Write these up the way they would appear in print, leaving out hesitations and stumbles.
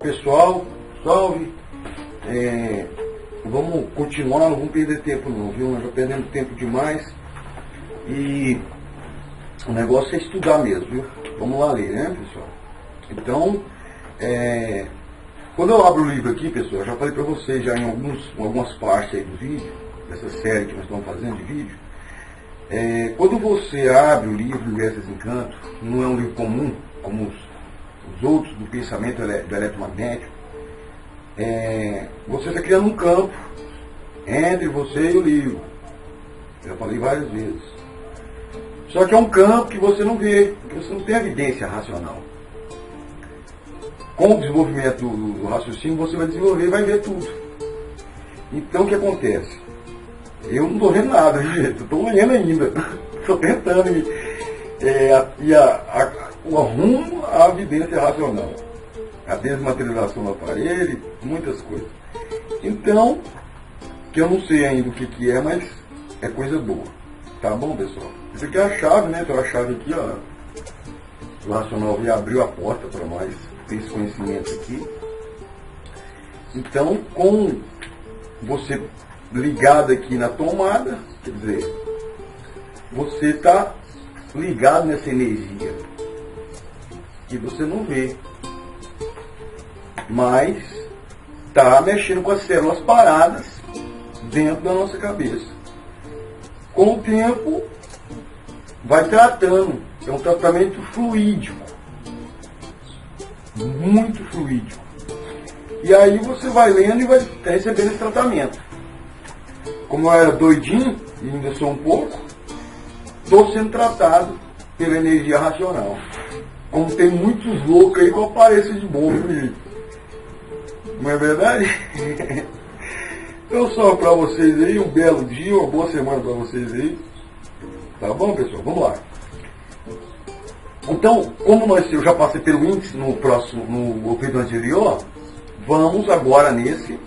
Pessoal, salve! Vamos continuar, não vamos perder tempo não, viu? Nós já perdemos tempo demais e o negócio é estudar mesmo, viu? Vamos lá ler, né, pessoal? Então, quando eu abro o livro aqui, pessoal, eu já falei para vocês já em algumas partes aí do vídeo, dessa série que nós estamos fazendo de vídeo, quando você abre o livro Mestres Encanto, não é um livro comum, como os outros do pensamento do eletromagnético, você está criando um campo entre você e o livro. Já falei várias vezes. Só que é um campo que você não vê, porque você não tem evidência racional. Com o desenvolvimento do raciocínio, você vai desenvolver e vai ver tudo. Então o que acontece? Eu não estou vendo nada, gente. Estou lendo ainda. Estou tentando o arrumo à evidência racional. A desmaterialização do aparelho, muitas coisas. Então, que eu não sei ainda o que é, mas é coisa boa. Tá bom, pessoal? Isso aqui é a chave, né? Então a chave aqui, ó. O racional já abriu a porta para nós ter esse conhecimento aqui. Então, com você ligado aqui na tomada, quer dizer, você está ligado nessa energia que você não vê, mas está mexendo com as células paradas dentro da nossa cabeça. Com o tempo, vai tratando, é um tratamento fluídico, muito fluídico. E aí você vai lendo e vai recebendo esse tratamento. Como eu era doidinho, e ainda sou um pouco, estou sendo tratado pela energia racional. Como tem muitos loucos aí que eu apareço de boa comigo. Não é verdade? Então só para vocês aí, um belo dia, uma boa semana para vocês aí. Tá bom, pessoal? Vamos lá. Então, como eu já passei pelo índice no vídeo anterior, vamos agora nesse,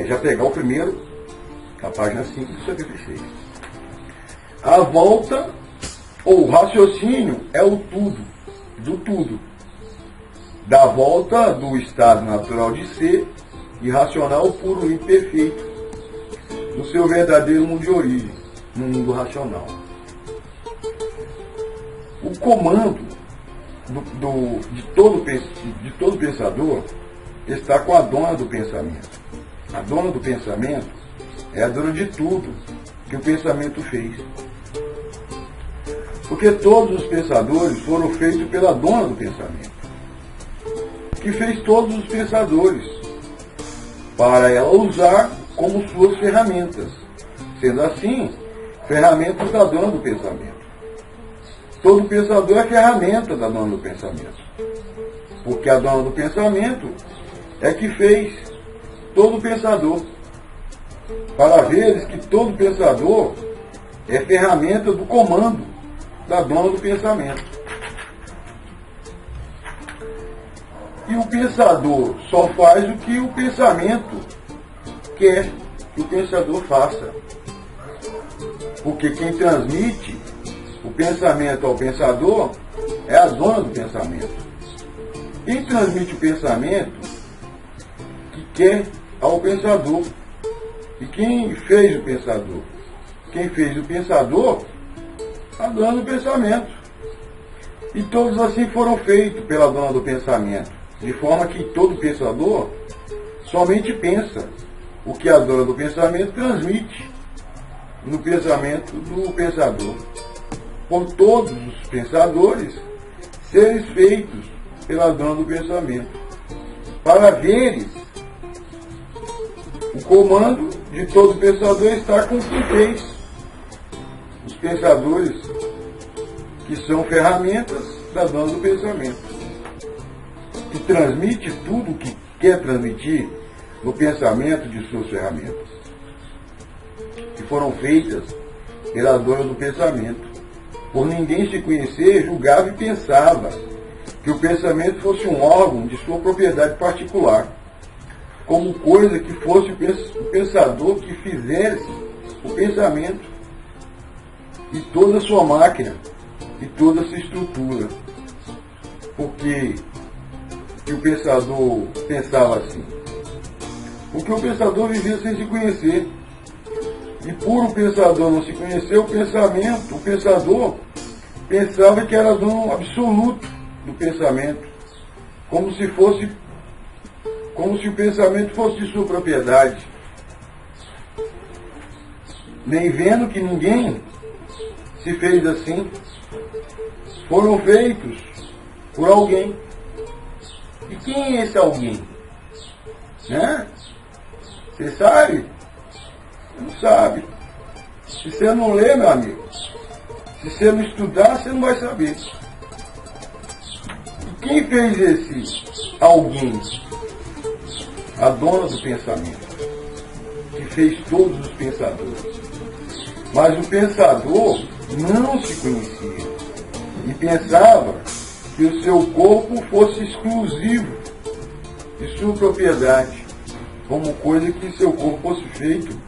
já pegar o primeiro, a página 5 do 76. A volta, ou raciocínio, é o tudo, do tudo. Da volta do estado natural de ser, irracional, puro e perfeito, do seu verdadeiro mundo de origem, no mundo racional. O comando de todo pensador está com a dona do pensamento. A dona do pensamento é a dona de tudo que o pensamento fez. Porque todos os pensadores foram feitos pela dona do pensamento, que fez todos os pensadores, para ela usar como suas ferramentas. Sendo assim, ferramentas da dona do pensamento. Todo pensador é ferramenta da dona do pensamento. Porque a dona do pensamento é que fez todo pensador. Para veres que todo pensador é ferramenta do comando da dona do pensamento. E o pensador só faz o que o pensamento quer que o pensador faça. Porque quem transmite o pensamento ao pensador é a dona do pensamento. Quem transmite o pensamento que quer ao pensador. E quem fez o pensador? Quem fez o pensador? A dona do pensamento. E todos assim foram feitos pela dona do pensamento. De forma que todo pensador somente pensa o que a dona do pensamento transmite no pensamento do pensador. Por todos os pensadores seres feitos pela dona do pensamento. Para veres, o comando de todo pensador está com quem fez. Os pensadores que são ferramentas da dona do pensamento, que transmite tudo o que quer transmitir no pensamento de suas ferramentas, que foram feitas pela dona do pensamento. Por ninguém se conhecer, julgava e pensava que o pensamento fosse um órgão de sua propriedade particular, como coisa que fosse o pensador que fizesse o pensamento e toda a sua máquina e toda a sua estrutura. Porque que o pensador pensava assim? Porque o pensador vivia sem se conhecer. E por o pensador não se conhecer, o pensador pensava que era dono absoluto do pensamento, como se o pensamento fosse de sua propriedade, nem vendo que ninguém se fez assim, foram feitos por alguém. E quem é esse alguém? Né? Você sabe? Não sabe. Se você não lê, meu amigo, se você não estudar, você não vai saber. E quem fez esse alguém? A dona do pensamento, que fez todos os pensadores. Mas o pensador não se conhecia e pensava que o seu corpo fosse exclusivo de sua propriedade, como coisa que seu corpo fosse feito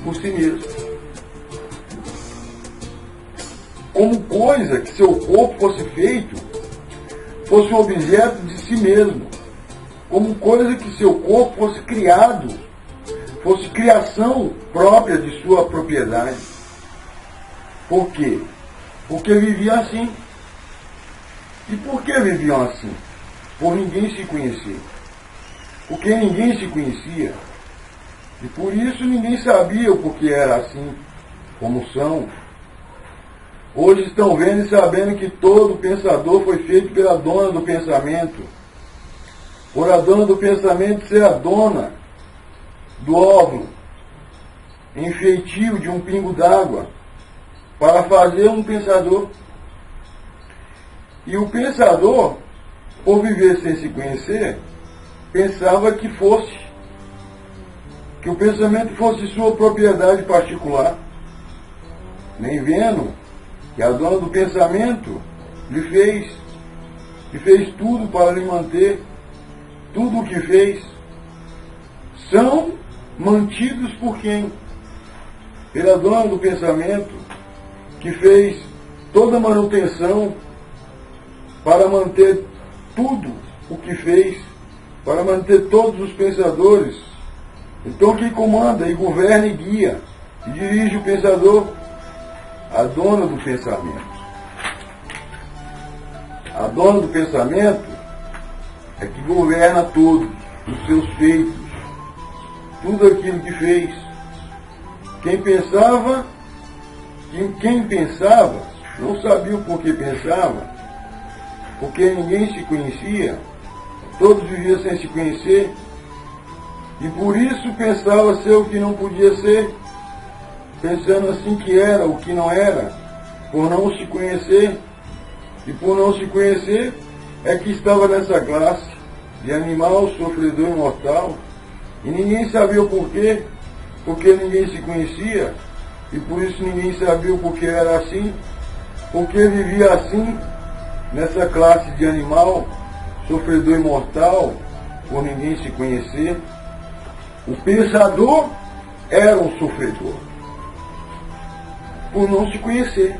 por si mesmo. Como coisa que seu corpo fosse feito, fosse um objeto de si mesmo. Como coisa que seu corpo fosse criado, fosse criação própria de sua propriedade. Por quê? Porque viviam assim. E por que viviam assim? Por ninguém se conhecer. Porque ninguém se conhecia. E por isso ninguém sabia o porquê era assim, como são. Hoje estão vendo e sabendo que todo pensador foi feito pela dona do pensamento. Por a dona do pensamento ser a dona do óvulo, em feitio de um pingo d'água, para fazer um pensador. E o pensador, por viver sem se conhecer, pensava que o pensamento fosse sua propriedade particular, nem vendo que a dona do pensamento lhe fez tudo para lhe manter. Tudo o que fez são mantidos por quem? Pela dona do pensamento, que fez toda a manutenção para manter tudo o que fez, para manter todos os pensadores. Então quem comanda e governa e guia e dirige o pensador? A dona do pensamento. A dona do pensamento é que governa todos os seus feitos, tudo aquilo que fez. Quem pensava não sabia o porquê pensava, porque ninguém se conhecia, todos viviam sem se conhecer, e por isso pensava ser o que não podia ser, pensando assim que era o que não era, por não se conhecer, e por não se conhecer é que estava nessa classe de animal sofredor e mortal, e ninguém sabia o porquê, porque ninguém se conhecia, e por isso ninguém sabia o porquê era assim, porque vivia assim, nessa classe de animal sofredor e mortal, por ninguém se conhecer. O pensador era um sofredor, por não se conhecer.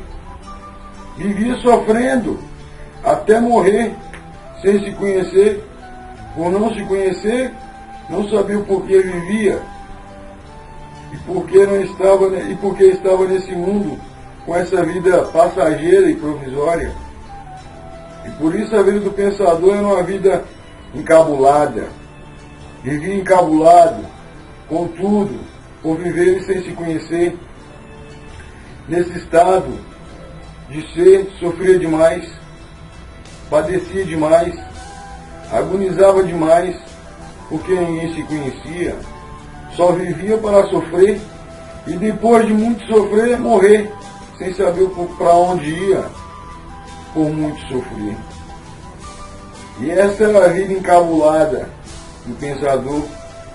Vivia sofrendo até morrer, sem se conhecer. Por não se conhecer, não sabia o porquê vivia. E porque estava nesse mundo com essa vida passageira e provisória. E por isso a vida do pensador era uma vida encabulada. Vivia encabulado, contudo, por viver sem se conhecer, nesse estado de ser, sofria demais, padecia demais, agonizava demais, porque ninguém se conhecia, só vivia para sofrer, e depois de muito sofrer, morrer, sem saber para onde ia, por muito sofrer. E essa era a vida encabulada do pensador,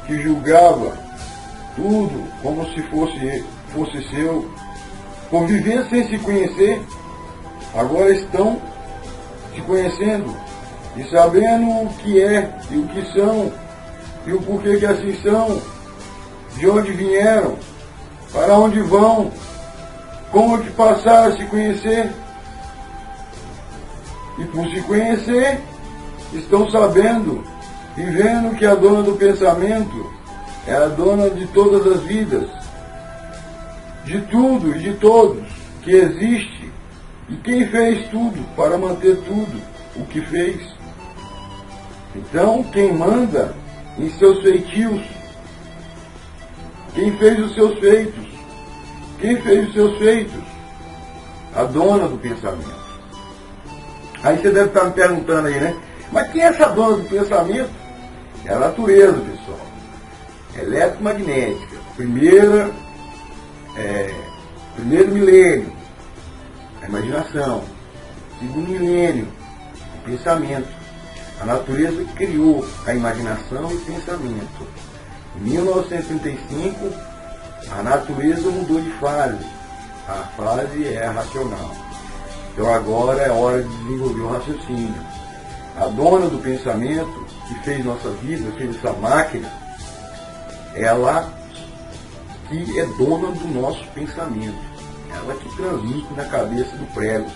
que julgava tudo como se fosse seu. Por viver sem se conhecer, agora estão se conhecendo e sabendo o que é e o que são e o porquê que assim são, de onde vieram, para onde vão, como que passaram a se conhecer. E por se conhecer, estão sabendo e vendo que a dona do pensamento é a dona de todas as vidas, de tudo e de todos que existe, e quem fez tudo para manter tudo o que fez. Então, quem manda em seus feitios, quem fez os seus feitos, quem fez os seus feitos? A dona do pensamento. Aí você deve estar me perguntando aí, né? Mas quem é essa dona do pensamento? É a natureza, pessoal. Eletromagnética. Primeiro milênio, a imaginação. Segundo milênio, o pensamento. A natureza criou a imaginação e o pensamento. Em 1935, a natureza mudou de fase. A fase é a racional. Então agora é hora de desenvolver o raciocínio. A dona do pensamento, que fez nossa vida, fez essa máquina, ela que é dona do nosso pensamento. Ela que transmite na cabeça do prego.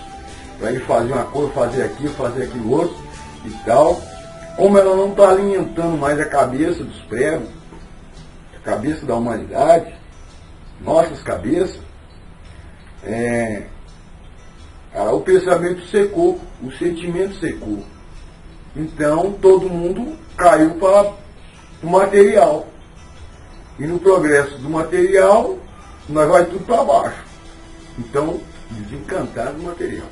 Para ele fazer uma coisa, fazer aquilo outro e tal. Como ela não está alimentando mais a cabeça dos pregos, a cabeça da humanidade, nossas cabeças, o pensamento secou, o sentimento secou. Então todo mundo caiu para o material. E no progresso do material, nós vai tudo para baixo. Então, desencantar do material.